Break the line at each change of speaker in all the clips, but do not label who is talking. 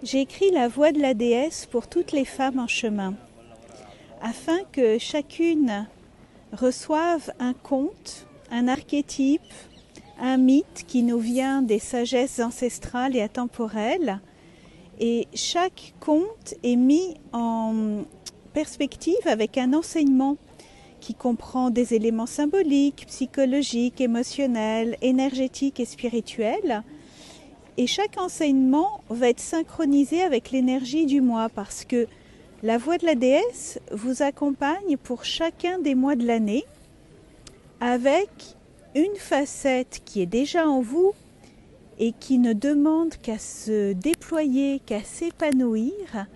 J'ai écrit la voix de la déesse pour toutes les femmes en chemin, afin que chacune reçoive un conte, un archétype, un mythe qui nous vient des sagesses ancestrales et atemporelles. Et chaque conte est mis en perspective avec un enseignement qui comprend des éléments symboliques, psychologiques, émotionnels, énergétiques et spirituels. Et chaque enseignement va être synchronisé avec l'énergie du mois parce que la voix de la déesse vous accompagne pour chacun des mois de l'année avec une facette qui est déjà en vous et qui ne demande qu'à se déployer, qu'à s'épanouir.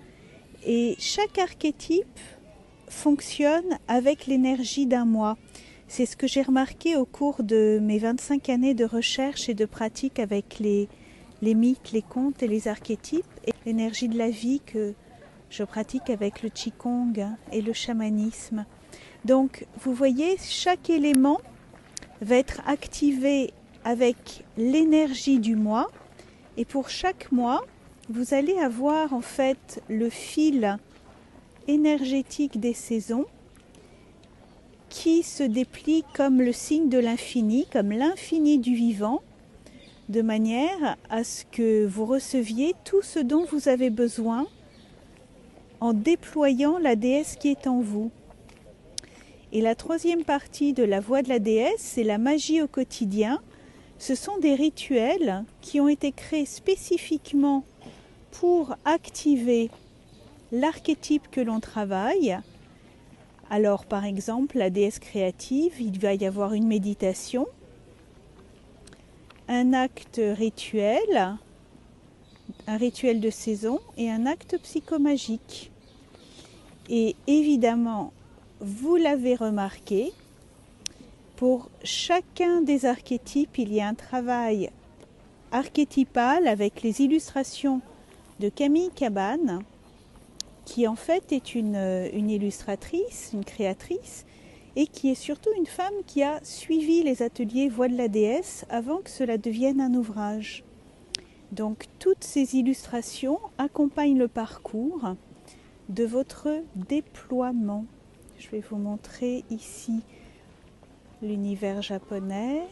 Et chaque archétype fonctionne avec l'énergie d'un mois. C'est ce que j'ai remarqué au cours de mes 25 années de recherche et de pratique avec les mythes, les contes et les archétypes, et l'énergie de la vie que je pratique avec le Qigong et le chamanisme. Donc, vous voyez, chaque élément va être activé avec l'énergie du mois, et pour chaque mois, vous allez avoir en fait le fil énergétique des saisons qui se déplie comme le signe de l'infini, comme l'infini du vivant, de manière à ce que vous receviez tout ce dont vous avez besoin en déployant la déesse qui est en vous. Et la troisième partie de la voix de la déesse, c'est la magie au quotidien. Ce sont des rituels qui ont été créés spécifiquement pour activer l'archétype que l'on travaille. Alors par exemple, la déesse créative, il va y avoir une méditation, un acte rituel, un rituel de saison et un acte psychomagique. Et évidemment, vous l'avez remarqué, pour chacun des archétypes, il y a un travail archétypal avec les illustrations de Camille Cabane, qui en fait est une illustratrice, une créatrice, et qui est surtout une femme qui a suivi les ateliers Voix de la déesse avant que cela devienne un ouvrage. Donc toutes ces illustrations accompagnent le parcours de votre déploiement. Je vais vous montrer ici l'univers japonais.